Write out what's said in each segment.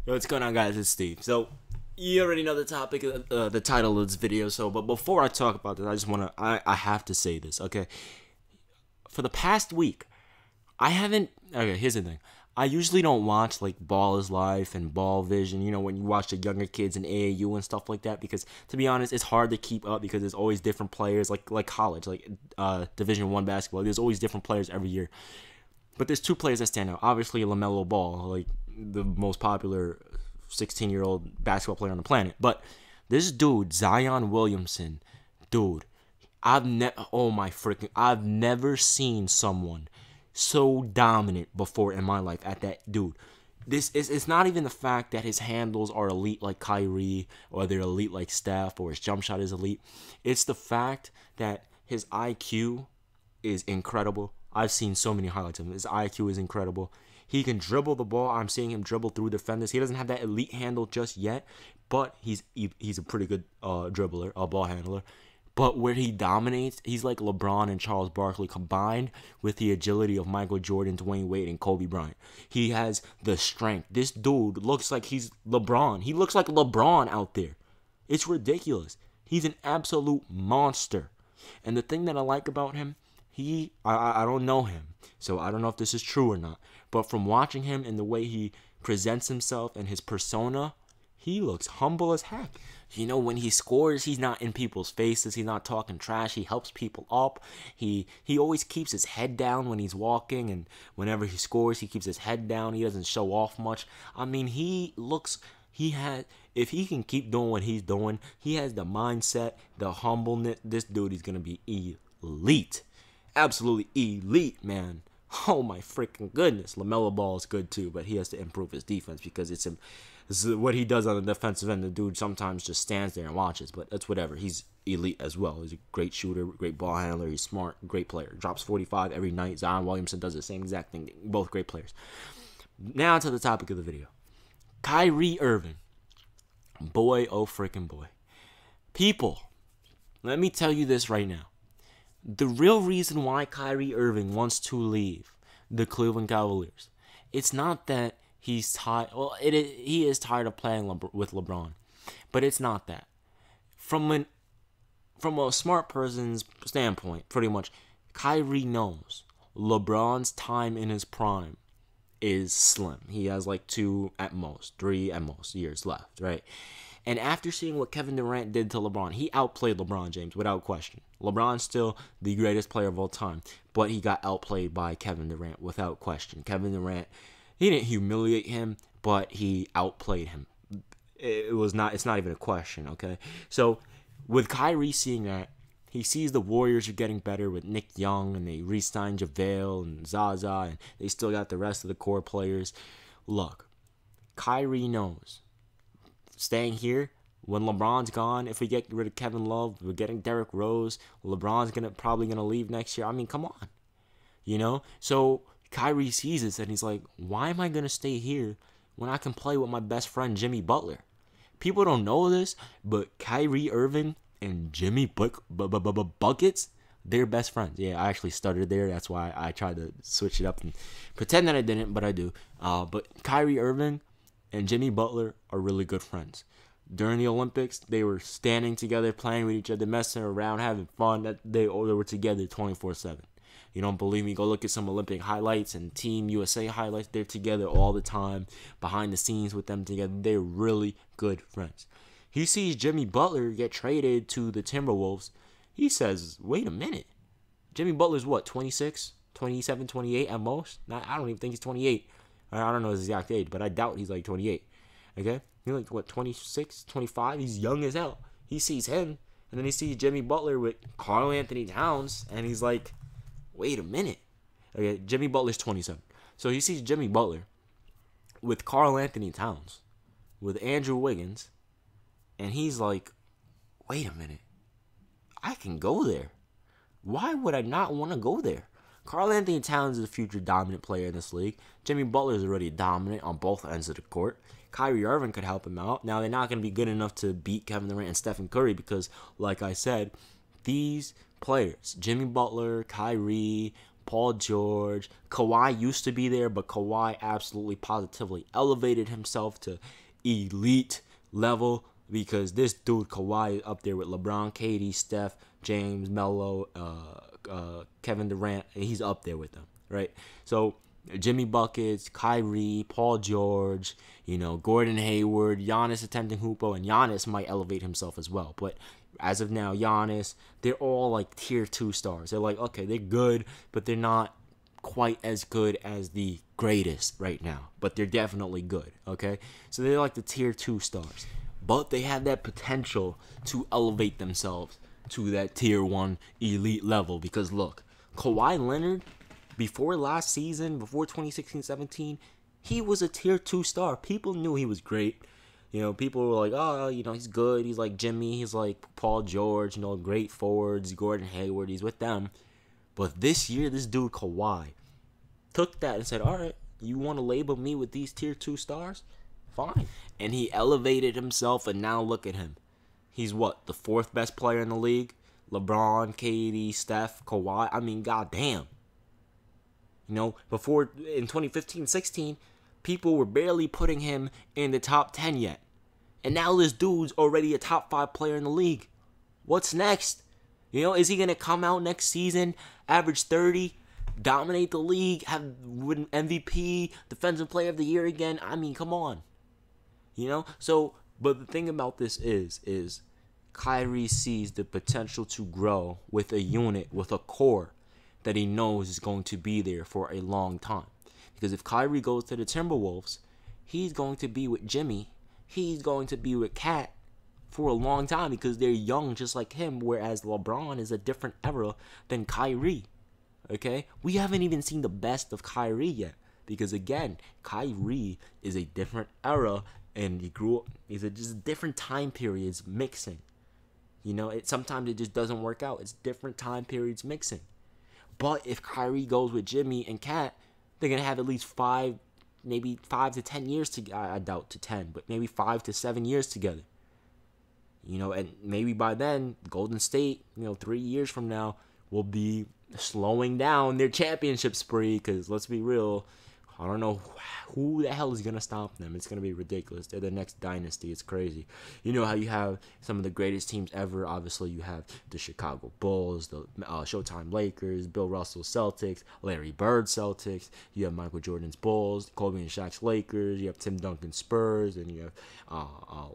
Yo, what's going on, guys? It's Steve. So, you already know the topic, the title of this video. But before I talk about this, I just I have to say this, okay? For the past week, I haven't. Okay, here's the thing. I usually don't watch like Ball is Life and Ball Vision. You know, when you watch the younger kids in AAU and stuff like that, because to be honest, it's hard to keep up because there's always different players, like college, like Division I basketball. There's always different players every year. But there's two players that stand out. Obviously, LaMelo Ball, like the most popular 16-year-old basketball player on the planet. But this dude, Zion Williamson, dude, I've never seen someone so dominant before in my life at that dude. It's not even the fact that his handles are elite like Kyrie or they're elite like Steph or his jump shot is elite. It's the fact that his IQ is incredible. I've seen so many highlights of him. His IQ is incredible. He can dribble the ball. I'm seeing him dribble through defenders. He doesn't have that elite handle just yet, but he's a pretty good dribbler, a ball handler. But where he dominates, he's like LeBron and Charles Barkley combined with the agility of Michael Jordan, Dwayne Wade, and Kobe Bryant. He has the strength. This dude looks like he's LeBron. He looks like LeBron out there. It's ridiculous. He's an absolute monster. And the thing that I like about him, I don't know him, so I don't know if this is true or not. But from watching him and the way he presents himself and his persona, he looks humble as heck. You know, when he scores, he's not in people's faces. He's not talking trash. He helps people up. He always keeps his head down when he's walking, and whenever he scores, he keeps his head down. He doesn't show off much. I mean, if he can keep doing what he's doing, he has the mindset, the humbleness. This dude is going to be elite. Absolutely elite, man. Oh my freaking goodness. LaMelo Ball is good too, but he has to improve his defense because it's what he does on the defensive end. The dude sometimes just stands there and watches, but that's whatever. He's elite as well. He's a great shooter, great ball handler. He's smart, great player. Drops 45 every night. Zion Williamson does the same exact thing. Both great players. Now to the topic of the video. Kyrie Irving. Boy, oh freaking boy. People, let me tell you this right now. The real reason why Kyrie Irving wants to leave the Cleveland Cavaliers, it's not that he's tired. Well, he is tired of playing with LeBron, but it's not that. From a smart person's standpoint, pretty much, Kyrie knows LeBron's time in his prime is slim. He has like 3 at most years left, right? And after seeing what Kevin Durant did to LeBron, he outplayed LeBron James without question. LeBron's still the greatest player of all time, but he got outplayed by Kevin Durant without question. Kevin Durant, he didn't humiliate him, but he outplayed him. It's not even a question, okay? So with Kyrie seeing that, he sees the Warriors are getting better with Nick Young, and they re-signed JaVale and Zaza, and they still got the rest of the core players. Look, Kyrie knows. Staying here, when LeBron's gone, if we get rid of Kevin Love, we're getting Derrick Rose, LeBron's probably gonna leave next year. I mean, come on. You know? So Kyrie sees this and he's like, why am I gonna stay here when I can play with my best friend Jimmy Butler? People don't know this, but Kyrie Irving and Jimmy Buckets, they're best friends. Yeah, I actually stuttered there. That's why I tried to switch it up and pretend that I didn't, but I do. But Kyrie Irving and Jimmy Butler are really good friends. During the Olympics, they were standing together, playing with each other, messing around, having fun. They were together 24/7. You don't believe me? Go look at some Olympic highlights and Team USA highlights. They're together all the time, behind the scenes with them together. They're really good friends. He sees Jimmy Butler get traded to the Timberwolves. He says, wait a minute. Jimmy Butler's what, 26, 27, 28 at most? I don't even think he's 28. I don't know his exact age, but I doubt he's like 28. Okay? He's like, what, 26, 25? He's young as hell. He sees him, and then he sees Jimmy Butler with Karl Anthony Towns, and he's like, wait a minute. Okay, Jimmy Butler's 27. So he sees Jimmy Butler with Karl Anthony Towns, with Andrew Wiggins, and he's like, wait a minute. I can go there. Why would I not want to go there? Karl Anthony Towns is a future dominant player in this league. Jimmy Butler is already dominant on both ends of the court. Kyrie Irving could help him out. Now, they're not going to be good enough to beat Kevin Durant and Stephen Curry because, like I said, these players, Jimmy Butler, Kyrie, Paul George. Kawhi used to be there, but Kawhi absolutely positively elevated himself to elite level because this dude Kawhi is up there with LeBron, KD, Steph, James, Melo, Kevin Durant. He's up there with them, right? So Jimmy Buckets, Kyrie, Paul George, Gordon Hayward, Giannis attempting hoopo, and Giannis might elevate himself as well. But as of now, Giannis, they're all like tier 2 stars. They're like, okay, they're good, but they're not quite as good as the greatest right now. But they're definitely good, okay? So they're like the tier 2 stars. But they have that potential to elevate themselves to that tier 1 elite level. Because look, Kawhi Leonard, before last season, before 2016-17, he was a tier 2 star. People knew he was great. People were like, oh, he's good. He's like Jimmy. He's like Paul George, great forwards, Gordon Hayward. He's with them. But this year, this dude Kawhi took that and said, all right, you want to label me with these tier 2 stars? Fine. And he elevated himself, and now look at him. He's what, the 4th best player in the league? LeBron, KD, Steph, Kawhi. I mean, goddamn. Before in 2015-16, people were barely putting him in the top 10 yet. And now this dude's already a top 5 player in the league. What's next? Is he going to come out next season, average 30, dominate the league, win MVP, defensive player of the year again? I mean, come on. So, but the thing about this is Kyrie sees the potential to grow with a unit, with a core that he knows is going to be there for a long time. Because if Kyrie goes to the Timberwolves, he's going to be with Jimmy. He's going to be with Cat for a long time because they're young just like him, whereas LeBron is a different era than Kyrie. Okay? We haven't even seen the best of Kyrie yet because, again, Kyrie is a different era and he grew up. It's just different time periods mixing. Sometimes it just doesn't work out. It's different time periods mixing. But if Kyrie goes with Jimmy and Cat, they're going to have at least 5 to 10 years together. I doubt to 10, but maybe 5 to 7 years together. And maybe by then, Golden State, 3 years from now, will be slowing down their championship spree. Because let's be real, I don't know who the hell is going to stop them. It's going to be ridiculous. They're the next dynasty. It's crazy. How you have some of the greatest teams ever. Obviously, you have the Chicago Bulls, the Showtime Lakers, Bill Russell Celtics, Larry Bird Celtics. You have Michael Jordan's Bulls, Kobe and Shaq's Lakers. You have Tim Duncan Spurs. And you have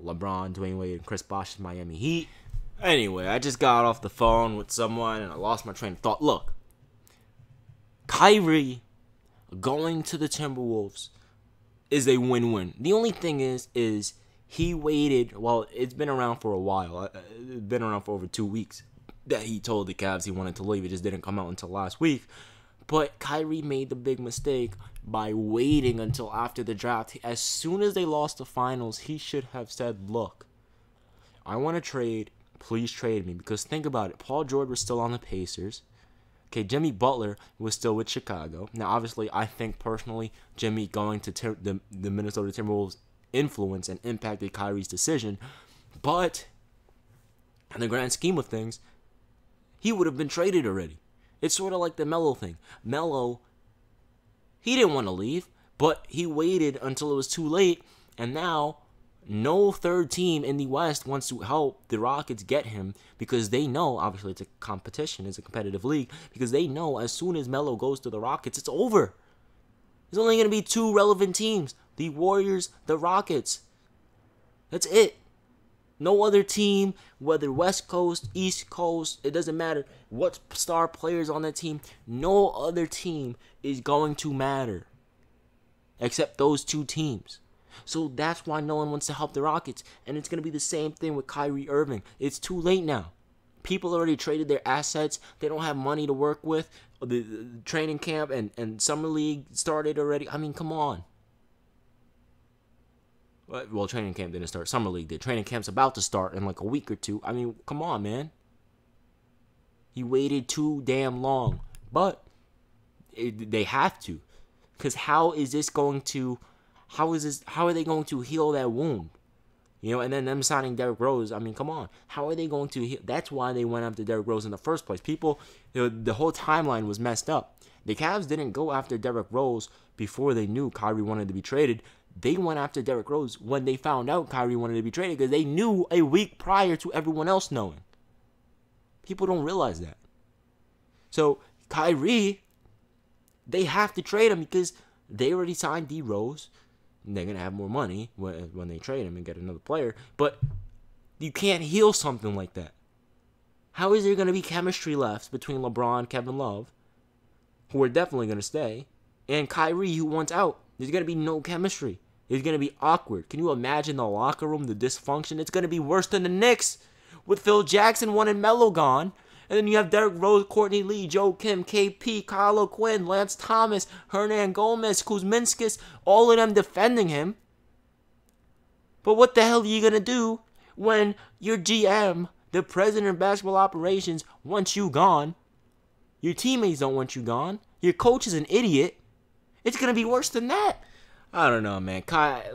LeBron, Dwayne Wade, and Chris Bosh's Miami Heat. Anyway, I just got off the phone with someone and I lost my train of thought. Look, Kyrie going to the Timberwolves is a win-win. The only thing is he waited. Well, it's been around for a while. It's been around for over 2 weeks that he told the Cavs he wanted to leave. It just didn't come out until last week. But Kyrie made the big mistake by waiting until after the draft. As soon as they lost the finals, he should have said, look, I want to trade. Please trade me. Because think about it. Paul George was still on the Pacers. Okay, Jimmy Butler was still with Chicago. Now, obviously, I think personally, Jimmy going to the Minnesota Timberwolves influenced and impacted Kyrie's decision. But in the grand scheme of things, he would have been traded already. It's sort of like the Melo thing. Melo, he didn't want to leave, but he waited until it was too late, and now no third team in the West wants to help the Rockets get him because they know, obviously it's a competition, it's a competitive league, because they know as soon as Melo goes to the Rockets, it's over. There's only going to be 2 relevant teams, the Warriors, the Rockets. That's it. No other team, whether West Coast, East Coast, it doesn't matter what star players on that team, no other team is going to matter except those 2 teams. So that's why no one wants to help the Rockets. And it's going to be the same thing with Kyrie Irving. It's too late now. People already traded their assets. They don't have money to work with. The training camp and summer league started already. I mean, come on. Well, training camp didn't start. Summer league did. Training camp's about to start in like a week or 2. I mean, come on, man. He waited too damn long. But they have to. Because how are they going to heal that wound? And then them signing Derrick Rose, I mean, come on. How are they going to heal? That's why they went after Derrick Rose in the first place. People, the whole timeline was messed up. The Cavs didn't go after Derrick Rose before they knew Kyrie wanted to be traded. They went after Derrick Rose when they found out Kyrie wanted to be traded because they knew a week prior to everyone else knowing. People don't realize that. So Kyrie, they have to trade him because they already signed D Rose. And they're going to have more money when they trade him and get another player. But you can't heal something like that. How is there going to be chemistry left between LeBron, Kevin Love, who are definitely going to stay, and Kyrie, who wants out? There's going to be no chemistry. It's going to be awkward. Can you imagine the locker room, the dysfunction? It's going to be worse than the Knicks with Phil Jackson, one and Melo gone. And then you have Derrick Rose, Courtney Lee, Joe Kim, KP, Kyle O'Quinn, Lance Thomas, Hernan Gomez, Kuzminskis, all of them defending him. But what the hell are you going to do when your GM, the president of basketball operations, wants you gone? Your teammates don't want you gone. Your coach is an idiot. It's going to be worse than that. I don't know, man.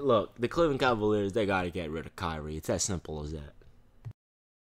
Look, the Cleveland Cavaliers, they got to get rid of Kyrie. It's as simple as that.